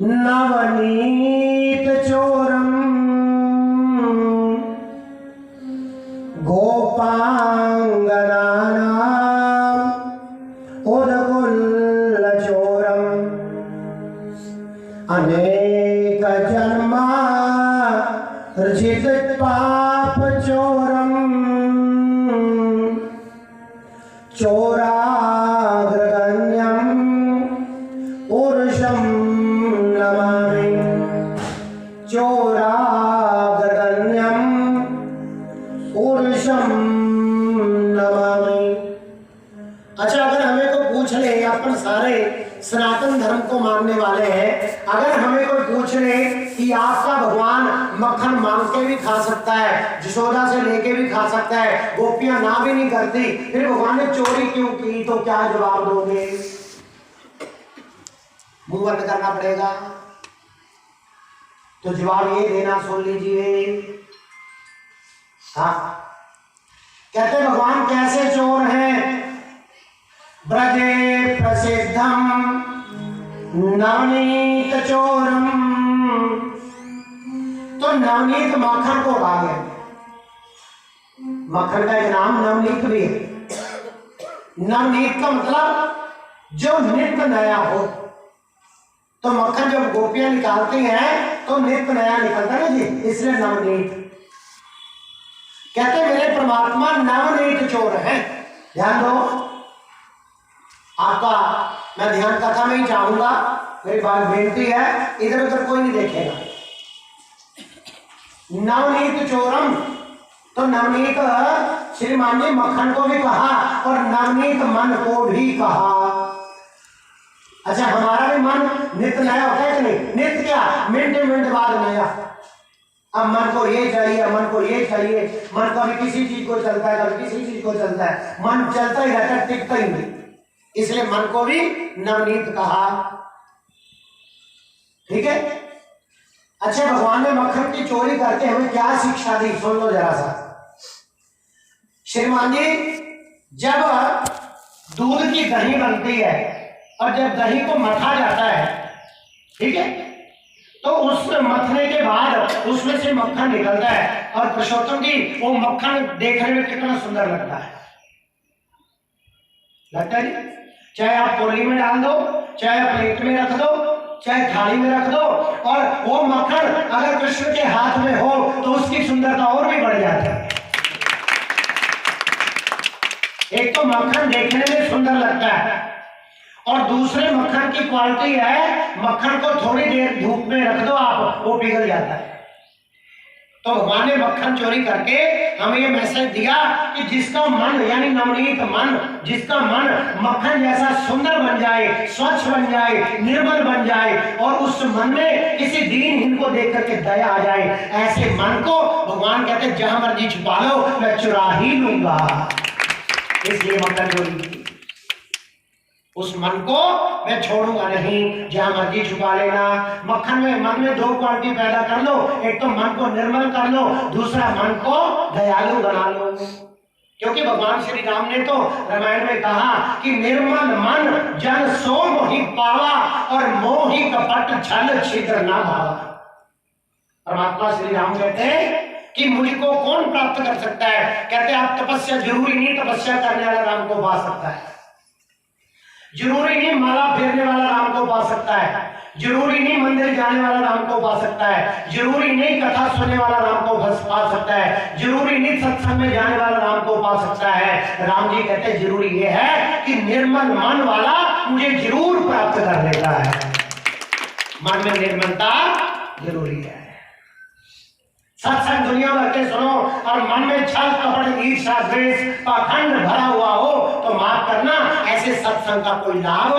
नवनीत चोरम गोपांगनानाम उदकुल चोरम अनेक जन्मा रचित पाप चोरम चोराग्रगण्यम पुरुषम नमामि चोराग्रगण्यम पुरुषम नमामि। अच्छा, अगर हमें कोई पूछ ले, अपन सारे सनातन धर्म को मानने वाले हैं, अगर हमें कोई पूछ ले कि आपका भगवान मक्खन मांग के भी खा सकता है, जशोदा से लेके भी खा सकता है, गोपियां ना भी नहीं करती, फिर भगवान ने चोरी क्यों की, तो क्या जवाब दोगे? मुंह बंद करना पड़ेगा। तो जवाब ये देना, सुन लीजिए। हाँ, कहते भगवान कैसे चोर हैं? ब्रजे प्रसिद्धम नवनीत चोरम। तो नवनीत माखन को खा गए। मक्खन का एक नाम नवनीत भी है। नवनीत का मतलब जो नित्य नया हो। तो मक्खन जब गोपियां निकालती हैं तो नित्य नया निकलता है ना जी, इसलिए नवनीत। कहते मेरे परमात्मा नवनीत चोर है। ध्यान दो, आपका मैं ध्यान कथा में ही चाहूंगा, मेरी बात बेनती है, इधर उधर कोई नहीं देखेगा। नवनीत चोरम, तो नवनीत श्रीमान जी मक्खन को भी कहा और नवनीत मन को भी कहा। अच्छा, हमारा भी मन नित्य नया होता है कि नहीं? नित्य क्या, मिनट मिनट बाद नया। अब मन को ये चाहिए, मन को ये चाहिए, मन कभी किसी चीज को चलता है, कभी किसी चीज को चलता है, मन चलता ही रहता है, टिकता ही नहीं, इसलिए मन को भी नवनीत कहा। ठीक है। अच्छा, भगवान ने मक्खन की चोरी करके हमें क्या शिक्षा दी, सुन लो जरा सा। श्रीमान जी, जब दूध की दही बनती है और जब दही को मथा जाता है, ठीक है, तो उस मथने के बाद उसमें से मक्खन निकलता है और पुरुषोत्तम जी वो मक्खन देखने में कितना सुंदर लगता है। लगता है जी? चाहे आप पोली में डाल दो, चाहे आप प्लेट में रख दो, चाहे थाली में रख दो, और वो मक्खन अगर कृष्ण के हाथ में हो तो उसकी सुंदरता और भी बढ़ जाती है। एक तो मक्खन देखने में सुंदर लगता है और दूसरे मक्खन की क्वालिटी है, मक्खन को थोड़ी देर धूप में रख दो आप, वो पिघल जाता है। तो भगवान ने मक्खन चोरी करके हमें ये मैसेज दिया कि जिसका मन यानी नवनीत मन, जिसका मन मक्खन जैसा सुंदर बन जाए, स्वच्छ बन जाए, निर्मल बन जाए और उस मन में किसी दीनहीन को देख करके दया आ जाए, ऐसे मन को भगवान कहते हैं जहां मर्जी छुपा लो, मैं चुरा ही लूंगा। इसलिए मक्खन चोरी, उस मन को मैं छोड़ूंगा नहीं, जहां मर्जी छुपा लेना। मक्खन में मन में दो क्वालिटी पैदा कर लो, एक तो मन को निर्मल कर लो, दूसरा मन को दयालु बना लो। क्योंकि भगवान श्री राम ने तो रामायण में कहा कि निर्मल मन जन सो मोहि पावा और मोहि कपट छल छिद्र ना भावा। परमात्मा श्री राम कहते हैं कि मुझको कौन प्राप्त कर सकता है? कहते आप तपस्या, जरूरी नहीं तपस्या करने वाला राम को पा सकता है, जरूरी नहीं माला फेरने वाला राम को पा सकता है, जरूरी नहीं मंदिर जाने वाला राम को पा सकता है, जरूरी नहीं कथा सुनने वाला राम को पा सकता है, जरूरी नहीं सत्संग में जाने वाला राम को पा सकता है। राम जी कहते जरूरी ये है कि निर्मल मन वाला मुझे जरूर प्राप्त कर लेता है। मन में निर्मलता जरूरी है। सत्संग दुनिया भर के सुनो और मन में छल कपट ईर्ष्या द्वेष पाखंड भरा हुआ हो तो माफ करना, ऐसे सत्संग का कोई लाभ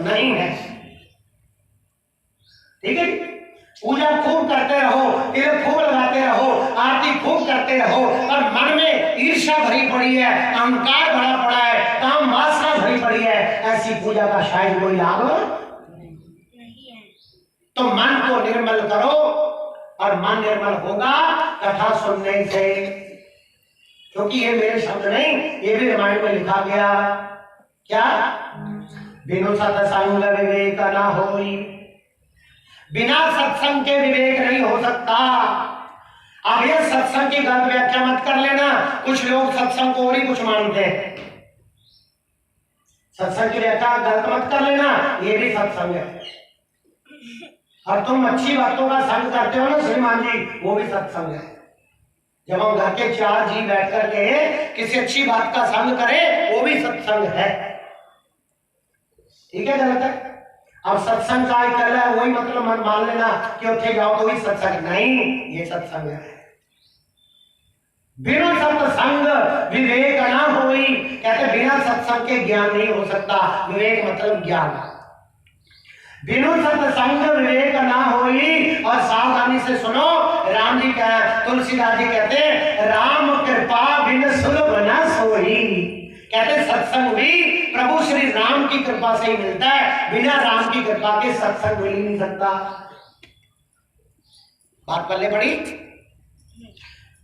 नहीं है। ठीक है, पूजा खूब करते रहो, तिलक खूब लगाते रहो, आरती खूब करते रहो और मन में ईर्ष्या भरी पड़ी है, अहंकार भरा पड़ा है, काम वासना भरी पड़ी है, ऐसी पूजा का शायद कोई लाभ नहीं है। तो मन को निर्मल करो और मन निर्मल होगा कथा सुनने से। क्योंकि ये मेरे शब्द नहीं, ये भी रामायण में लिखा गया। क्या? बिनु सत्संग विवेक न होई, बिना सत्संग के विवेक नहीं हो सकता। अब ये सत्संग की गलत व्याख्या मत कर लेना, कुछ लोग सत्संग को और ही कुछ मानते हैं। सत्संग की व्याख्या गलत मत कर लेना, ये भी सत्संग है। और तुम अच्छी बातों का संग करते हो ना श्रीमान जी, वो भी सत्संग है। जब हम घर के 4 जी बैठ करके किसी अच्छी बात का संग करें, वो भी सत्संग है। ठीक है, गलत है? अब सत्संग का ही कर रहा है, वही मतलब मन मान लेना कि उठे जाओ तो ही सत्संग नहीं, ये सत्संग है। बिना सत्संग विवेक ना होई, कहते बिना सत्संग के ज्ञान नहीं हो सकता। विवेक मतलब ज्ञान। बिनु सत्संग विवेक ना होई। और सावधानी से सुनो, राम जी तुलसीदास जी कहते राम कृपा बिन सुलभ न सोई। कहते सत्संग भी प्रभु श्री राम की कृपा से ही मिलता है, बिना राम की कृपा के सत्संग मिल ही नहीं सकता। बात पल्ले पड़ी?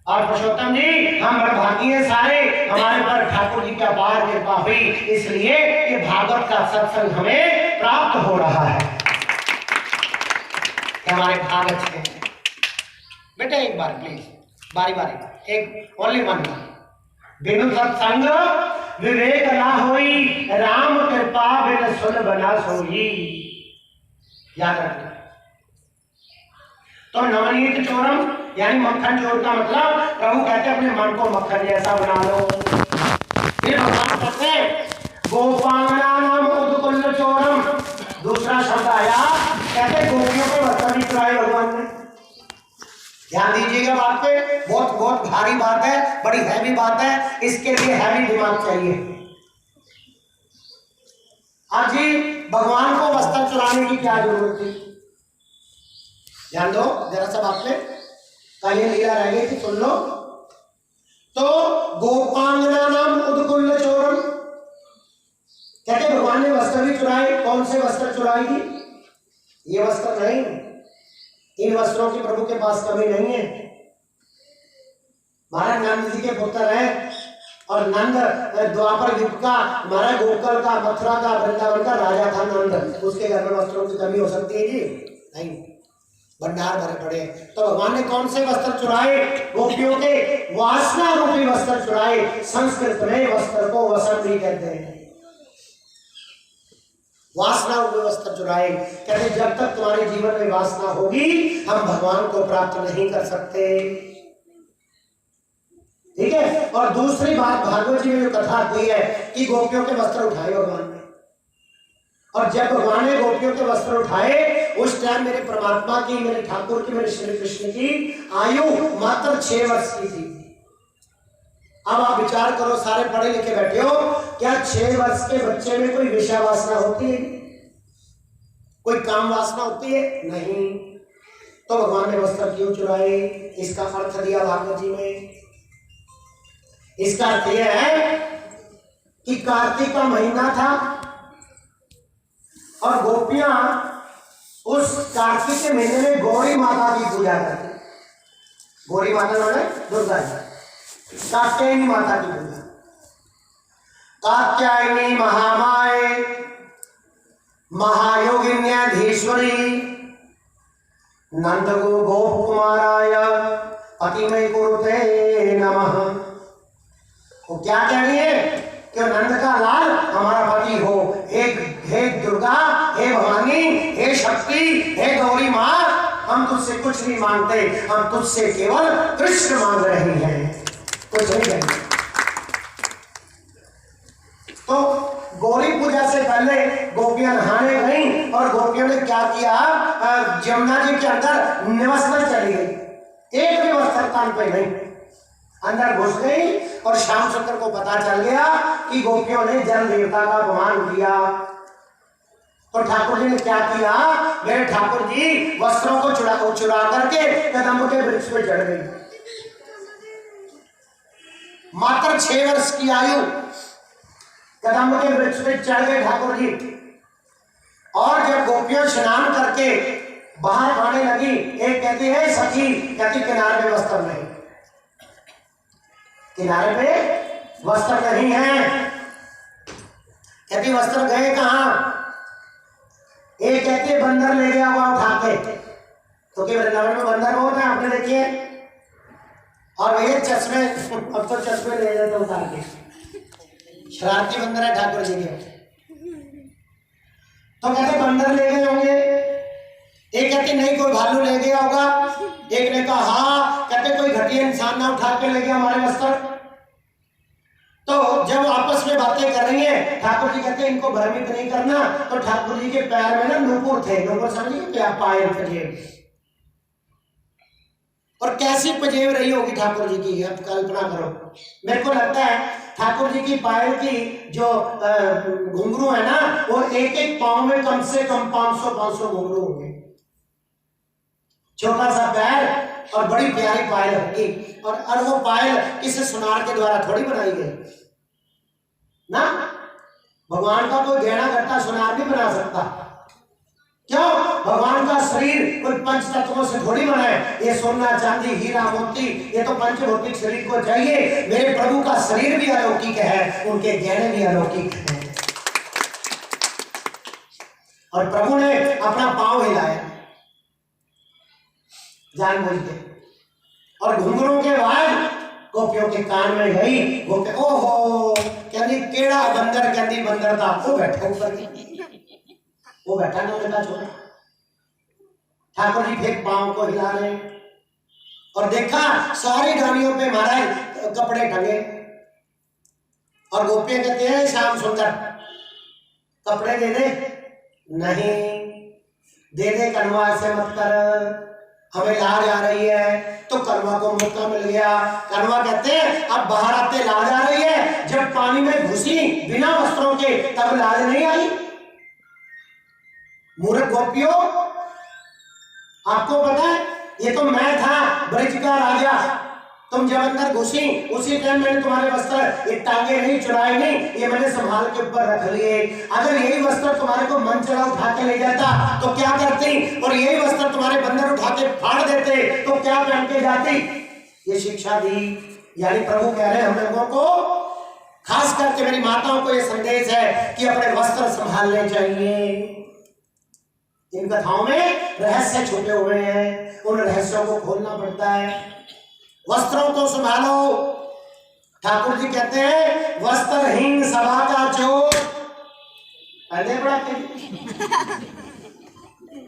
और पुरुषोत्तम जी, हम बड़भागी हैं सारे, हमारे पर ठाकुर जी की अपार कृपा हुई, इसलिए ये भागवत का सत्संग हमें प्राप्त हो रहा है। हमारे भाग अच्छे हैं। बेटा एक बार प्लीज, बारी बारी, एक ओनली वन। बिनु सत्संग विवेक ना होई, राम कृपा बिन सुलभ न सोई। याद रखना। तो नवनीत चोरम यानी मक्खन चोर का मतलब प्रभु कहते अपने मन को मक्खन जैसा बना लो। फिर भगवान कहते गोपांगनानाम उदकुल्ल चोरम, दूसरा शब्द आया, कहते गोपियों को वस्त्र भी चुराए भगवान ने। ध्यान दीजिएगा बात पे, बहुत बहुत भारी बात है, बड़ी हैवी बात है, इसके लिए हैवी दिमाग चाहिए। आज जी भगवान को वस्त्र चुराने की क्या जरूरत थी? ध्यान दो जरा सा बात में, ये लीला रह गई थी, सुन लो। तो गोपांगना नाम उदकुल्ल चोरम, कहते भगवान ने वस्त्र भी चुराए। कौन से वस्त्र चुराई थी? ये वस्त्र नहीं, इन वस्त्रों की प्रभु के पास कमी नहीं है। महाराज नंद जी के पुत्र हैं, और नंद द्वापर युग का, महाराज गोकुल का, मथुरा का, वृंदावन का राजा था नंद, उसके घर में वस्त्रों की कमी हो सकती है जी? नहीं, भंडार भरे पड़े। तो भगवान ने कौन से वस्त्र चुराए? गोपियों के वासना रूपी वस्त्र चुराए। संस्कृत में वस्त्र को वसन भी कहते हैं। वासना रूपी वस्त्र चुराए। कहते जब तक तुम्हारे जीवन में वासना होगी, हम भगवान को प्राप्त नहीं कर सकते। ठीक है। और दूसरी बात, भागवत जी में जो कथा आती है कि गोपियों के वस्त्र उठाए भगवान ने, और जब भगवान ने गोपियों के वस्त्र उठाए, उस टाइम मेरे परमात्मा की, मेरे ठाकुर की, मेरे श्री कृष्ण की आयु मात्र 6 वर्ष की थी। अब आप विचार करो, सारे पढ़े लिखे बैठे हो, क्या 6 वर्ष के बच्चे में कोई विषय वासना होती है? कोई काम वासना होती है? नहीं। तो भगवान ने वस्त्र क्यों चुराए? इसका अर्थ दिया भागवत जी में। इसका अर्थ यह है कि कार्तिक का महीना था और गोपियां उस कार्तिक के महीने में गौरी माता की पूजा करती। गौरी माता माने दुर्गा जी, कात्यायनी माता की पूजा। कात्यायनी महामाये महायोगिन्याधीश्वरी नंद गोप कुमाराय पतिमय कुरुते नमः। वो क्या कह रही है कि नंद का लाल हमारा पति हो। हे दुर्गा, हे भवानी, हे शक्ति, हे गौरी माँ, हम तुझसे कुछ नहीं मांगते, हम तुझसे केवल कृष्ण मांग रहे हैं, कुछ नहीं कहेंगे। तो गौरी पूजा से पहले गोपियां नहाने गई और गोपियों ने क्या किया, यमुना जी के अंदर निवसना चली गई। एक भी वस्त्र कान पे नहीं, अंदर घुस गई। और श्याम सुंदर को पता चल गया कि गोपियों ने जल देवता का अपमान किया। तो ठाकुर जी ने क्या किया, मेरे ठाकुर जी वस्त्रों को चुरा करके कदम्ब के वृक्ष पे चढ़ गई। मात्र 6 वर्ष की आयु, कदम्ब के वृक्ष पे चढ़ गए ठाकुर जी। और जब गोपियां स्नान करके बाहर आने लगी, एक कहती है सखी, कहती किनारे पे वस्त्र नहीं, किनारे पे वस्त्र नहीं है। कहती वस्त्र गए कहां? एक कहती है बंदर ले गया हुआ उठा के, तो कि वृंदावन में बंदर बहुत है आपने देखिए। और भैया चश्मे, अब तो चश्मे ले जाते उतार के, शरारती बंदर है ठाकुर जी के। तो कहते बंदर ले गए होंगे, एक कहते नहीं कोई भालू ले गया होगा, एक ने कहा हाँ, कहते कोई घटिया इंसान ना उठा के ले गया हमारे वस्त्र। तो जब आपस में बातें कर रही हैं, ठाकुर जी कहते हैं इनको भ्रमित नहीं करना। तो ठाकुर जी के पैर में ना नूपुर थे, नूपुर समझिए क्या, पायल पजेब। और कैसी पजेब रही होगी ठाकुर जी की, आप कल्पना करो। मेरे को लगता है ठाकुर जी की पायल की जो घुंघरू है ना, वो एक एक पांव में कम से कम 500 घुंघरू होंगे। छोटा सा पैर और बड़ी प्यारी पायल होगी। और वो पायल किसी सुनार के द्वारा थोड़ी बनाई गई ना। भगवान का कोई गहना गट्टा सुनार नहीं बना सकता। क्यों? भगवान का शरीर कोई पंच तत्वों से थोड़ी बना है। ये सोना चांदी हीरा मोती ये तो पंचभौतिक शरीर को चाहिए। मेरे प्रभु का शरीर भी अलौकिक है, उनके गहने भी अलौकिक हैं। और प्रभु ने अपना पांव हिलाया जानबूझ के, और घुंघरू के बाद गोपियों के कान में गई। गोपी ओहो कहती केड़ा बंदर, कहती बंदर था वो बैठा ऊपर, वो बैठा ना बेटा छोटा। ठाकुर जी फिर पांव को हिला रहे और देखा सारी डालियों पे महाराज कपड़े ढंगे। और गोपियां कहते हैं श्याम सुंदर कपड़े दे दे, नहीं दे दे कन्वा, ऐसे मत कर, हमें लाज आ रही है। तो कन्वा को मौका मिल गया। कन्वा कहते हैं अब बाहर आते लाज आ रही है, जब पानी में घुसी बिना वस्त्रों के तब लाज नहीं आई। मूर्ख गोपियों, आपको पता है ये तो मैं था ब्रज का राजा, तुम जब अंदर घुसी उसी टाइम मैंने तुम्हारे वस्त्र ये टांगे नहीं चुराए नहीं, ये मैंने संभाल के ऊपर रख लिए। अगर यही वस्त्र तुम्हारे को मन चला उठा के ले जाता तो क्या करती, और यही वस्त्र तुम्हारे बंदर उठा के फाड़ देते तो क्या पहन के जाती। ये शिक्षा दी। यानी प्रभु कह रहे हैं हम लोगों को, खास करके मेरी माताओं को ये संदेश है कि अपने वस्त्र संभालने चाहिए। इन कथाओं में रहस्य छुपे हुए हैं, उन रहस्यों को खोलना पड़ता है। वस्त्रों को संभालो। ठाकुर जी कहते हैं वस्त्रहीन सभा का चोर, पहले पढ़ाते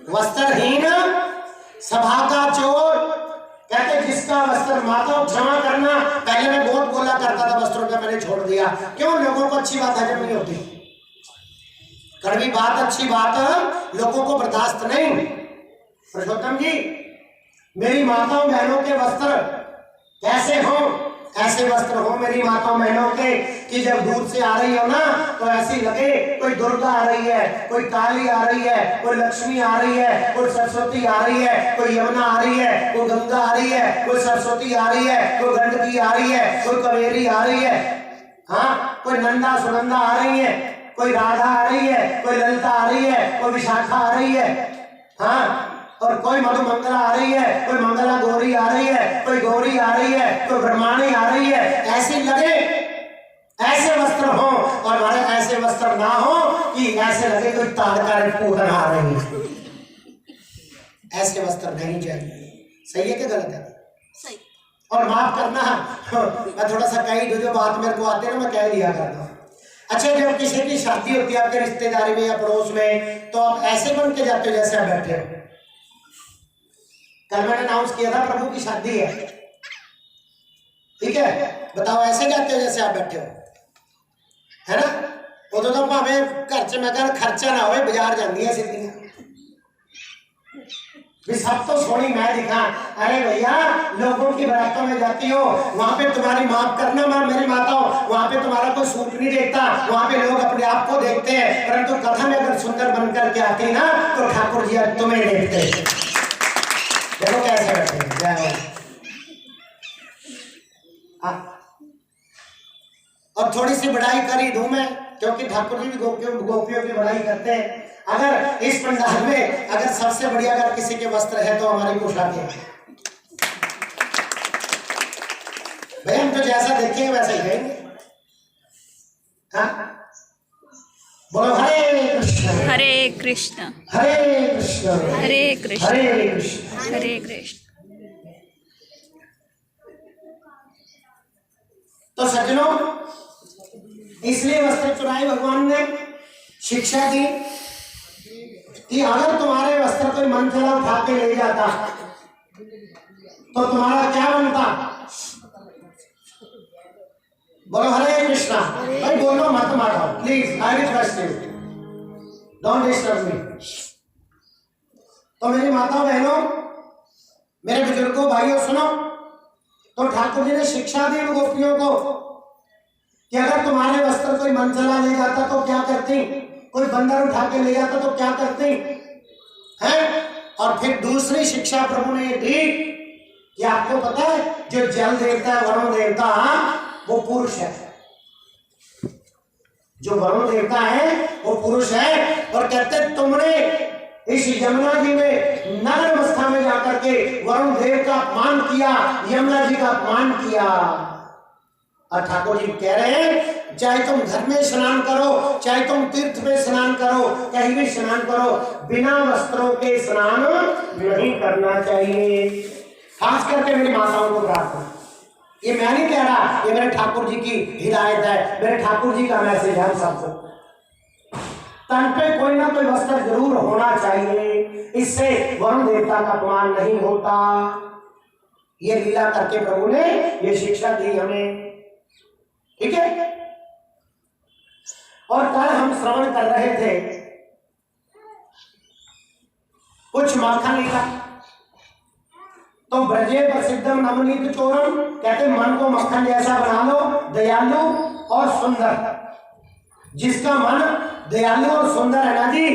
वस्त्रहीन सभा का चोर। कहते जिसका वस्त्र, माता क्षमा करना, पहले मैं बहुत बोला करता था वस्त्रों का, मैंने छोड़ दिया। क्यों? लोगों को अच्छी बात हजम नहीं होती, कड़वी बात अच्छी बात लोगों को बर्दाश्त नहीं। पुरुषोत्तम जी मेरी माताओं बहनों के वस्त्र कैसे हो, ऐसे वस्त्र हो मेरी माताओं बहनों के कि जब दूर से आ रही हो ना तो ऐसी लगे कोई दुर्गा आ रही है, कोई काली आ रही है, कोई लक्ष्मी आ रही है, कोई सरस्वती आ रही है, कोई यमुना आ रही है, कोई गंगा आ रही है, कोई सरस्वती आ रही है, कोई गंडकी आ रही है, कोई कावेरी आ रही है, हाँ कोई नंदा सुनंदा आ रही है, कोई राधा आ रही है, कोई ललिता आ रही है, कोई विशाखा आ रही है, हाँ और कोई मधुमंगला आ रही है, कोई मंगला गौरी आ रही है, कोई गौरी आ रही है, कोई ब्रह्माणी आ रही है। ऐसे लगे ऐसे वस्त्र हो, और हमारे ऐसे वस्त्र ना हो कि ऐसे लगे कोई तारकारी पूरन आ रही है। ऐसे वस्त्र नहीं चाहिए। सही है कि गलत है? सही। और माफ करना मैं थोड़ा सा कही जो बात मेरे को आती है ना मैं कह दिया करता हूँ। अच्छा जब किसी की शादी होती है आपके रिश्तेदारी में या पड़ोस में, तो आप ऐसे बन के जाते हो जैसे आप बैठे हो। कल मैंने अनाउंस किया था प्रभु की शादी है, ठीक है, बताओ ऐसे जाते हो जैसे आप बैठे हो, है ना? वो तो हमें घर च मैं खर्चा ना हो बाजार जाती है सीधियां भी सब तो सोनी मैं दिखा। अरे भैया लोगों की बारातों में जाती हो, वहां पे तुम्हारी माफ करना मैं मेरी माताओं, वहां पे तुम्हारा कोई सूट नहीं देखता, वहां पे लोग अपने आप को देखते हैं, परंतु कथा में अगर सुंदर बनकर के आती ना तो ठाकुर जी तुम्हें देखते हैं। देखो कैसे बैठे हैं। और थोड़ी सी बढ़ाई करी दूं मैं, क्योंकि ठाकुर जी भी गोपियों की बढ़ाई करते हैं। अगर इस पंडाल में अगर सबसे बढ़िया अगर किसी के वस्त्र है तो हमारी पोशाकें हैं। भाई हम तो जैसा देखेंगे वैसा ही कहेंगे। हाँ बोलो हरे कृष्ण हरे कृष्ण हरे कृष्ण हरे कृष्ण हरे कृष्ण। हरे कृष्ण। तो सज्जनों, इसलिए वस्त्र चुराए भगवान ने शिक्षा दी कि अगर तुम्हारे वस्त्र कोई मन चला उठा के ले जाता तो तुम्हारा क्या बनता। बोलो हरे कृष्णा। भाई बोलो मत मारो please, I request you, don't disturb me. तो मेरी माताओं बहनों, मेरे बुजुर्गों, भाइयों, सुनो। तो ठाकुर जी ने शिक्षा दी गोपियों को कि अगर तुम्हारे वस्त्र कोई मन चला ले जाता तो क्या करती, कोई बंदर उठा के ले जाता तो क्या करती हैं। और फिर दूसरी शिक्षा प्रभु ने दी कि आपको पता है जो जल देवता है, वरुण देवता, वो पुरुष है। जो वरुण देवता है वो पुरुष है। और कहते तुमने इस यमुना जी में नग्न अवस्था में जाकर के वरुण देव का अपमान किया, यमुना जी का अपमान किया। और ठाकुर जी कह रहे हैं चाहे तुम घर में स्नान करो, चाहे तुम तीर्थ में स्नान करो, कहीं भी स्नान करो, बिना वस्त्रों के स्नान नहीं करना चाहिए। खास करके मेरी माताओं को प्रार्थना, ये मैं नहीं कह रहा, ये मेरे ठाकुर जी की हिदायत है, मेरे ठाकुर जी का मैसेज है सबको। तन पे कोई ना कोई वस्त्र जरूर होना चाहिए, इससे वरुण देवता का अपमान नहीं होता। ये लीला करके प्रभु ने ये शिक्षा दी हमें, ठीक है। और कल हम श्रवण कर रहे थे कुछ माखन लीला। तो ब्रजे प्रसिद्धम नवनीत चोरम, कहते मन को मक्खन जैसा बना लो, दयालु और सुंदर। जिसका मन दयालु और सुंदर है ना जी,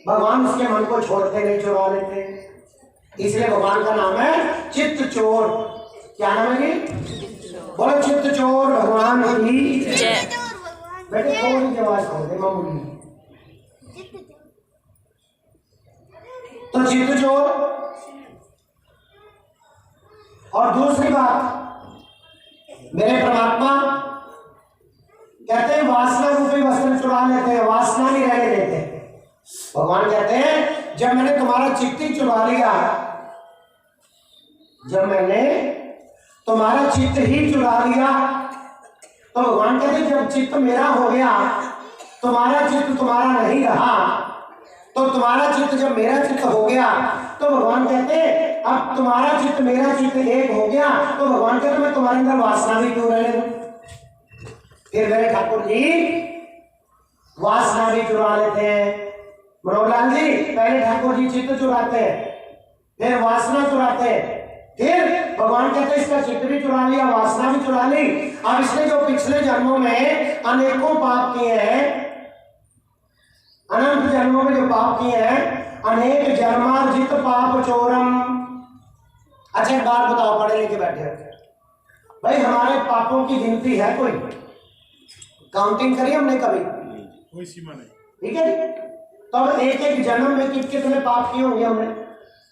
भगवान उसके मन को छोड़ते नहीं, चुरा लेते। इसलिए भगवान का नाम है चित्त चोर। क्या नाम है जी? बोलो चित्त चोर भगवान की जय। बेटे थोड़ी आवाज खोल दे मामूली। तो चित्त चोर। और दूसरी बात, मेरे परमात्मा कहते हैं वासना रूपी वस्त्र चुरा लेते हैं, वासना नहीं रहने देते। भगवान कहते हैं जब मैंने तुम्हारा चित्त ही चुरा लिया, जब मैंने तुम्हारा चित्त ही चुरा लिया, तो भगवान कहते हैं जब चित्त मेरा हो गया, तुम्हारा चित्त तुम्हारा नहीं रहा, तो तुम्हारा चित्त जब मेरा चित्त हो गया, तो भगवान कहते हैं अब तुम्हारा चित्त मेरा चित्त एक हो गया, तो भगवान कहते मैं तुम्हारे अंदर वासना भी क्यों रहने दूं। फिर मेरे ठाकुर जी वासना भी चुरा लेते हैं। मनोहरलाल जी, पहले ठाकुर जी चित्त चुराते हैं, फिर वासना चुराते हैं, फिर भगवान कहते हैं इसका चित्त भी चुरा लिया, वासना भी चुरा ली। अब इसने जो पिछले जन्मों में अनेकों पाप किए हैं, अनंत जन्मों में जो पाप किए हैं, अनेक जन्मार्जित पाप चोरम। अच्छा एक बात बताओ, पढ़े लिखे बैठे भाई, हमारे पापों की गिनती है कोई? काउंटिंग करी हमने कभी? कोई सीमा नहीं, ठीक है। तो अब एक एक जन्म में कितने पाप किए होंगे हमने?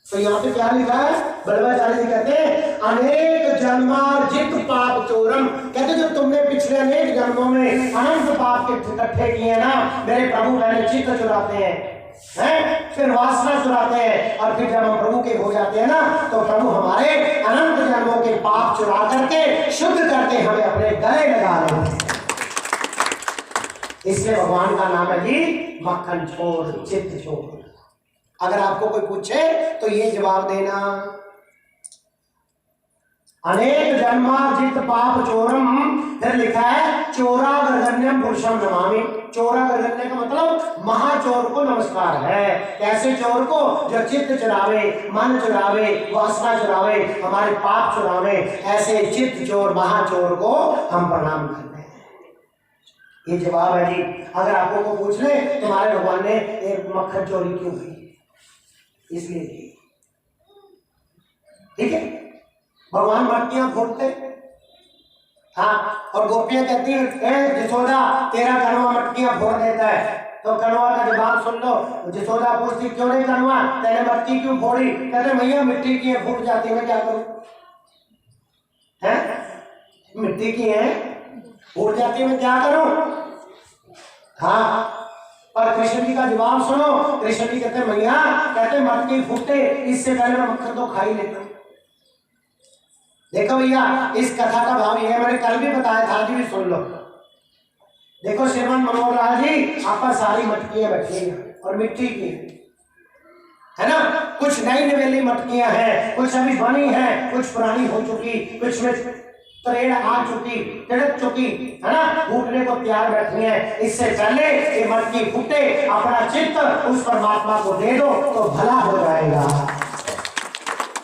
तो यहाँ पे क्या लिखा है? बल्लभाचार्य जी कहते हैं अनेक जन्मार्जित पाप चोरम। कहते जो तुमने पिछले अनेक जन्मों में अनंत पाप के इकट्ठे किए ना, मेरे प्रभु पहले चित्त चुराते हैं, फिर वासना चुराते हैं, और फिर जब हम प्रभु के हो जाते हैं ना, तो प्रभु हमारे अनंत जन्मों के पाप चुरा करके शुद्ध करके हमें अपने गले लगा लेते हैं। इसलिए भगवान का नाम है जी मक्खन चोर, चित्त चोर। अगर आपको कोई पूछे तो ये जवाब देना, अनेक जन्मार्जित पाप चोरम। फिर लिखा है चोरागर्गण्यम पुरुषम नमामि। चोरागर्गण्य का मतलब महाचोर को नमस्कार है। कैसे चोर को? जो चित्त चुरावे, मन चुरावे, वासना चुरावे, हमारे पाप चुरावे, ऐसे चित्त चोर महाचोर को हम प्रणाम करते हैं। ये जवाब है जी। अगर आपको को पूछ ले तुम्हारे भगवान ने एक मक्खन चोरी क्यों की, इसलिए की, ठीक है। भगवान मटकियां फोड़ते, हाँ, और गोपियां कहती है जसोदा तेरा कनवा मटकियां फोड़ देता है। तो कनवा का जवाब सुन लो। जसोदा पूछती क्यों नहीं कनवा, तेने मटकी क्यों फोड़ी? कहते भैया मिट्टी की है, फूट जाती है, क्या करूं? है मिट्टी की है, फूट जाती है, मैं क्या करूं? हाँ, और कृष्ण जी का जवाब सुनो। कृष्ण जी कहते मैया, कहते मटकी फूटे इससे पहले मैं मक्खन तो खा ही लेता हूं। देखो भैया, इस कथा का भाव ये है, मैंने कल भी बताया था, आज भी सुन लो। देखो श्रीमान मनोहर लाल जी, आपका सारी मटकियां बैठी हैं और मिट्टी की है ना। कुछ नई नवेली मटकियां हैं, कुछ अभी बनी हैं, कुछ पुरानी हो चुकी, कुछ में त्रेड़ आ चुकी, तिड़क चुकी है ना, फूटने को तैयार बैठी है। इससे पहले ये मटकी फूटे, अपना चित्त उस परमात्मा को दे दो तो भला हो जाएगा।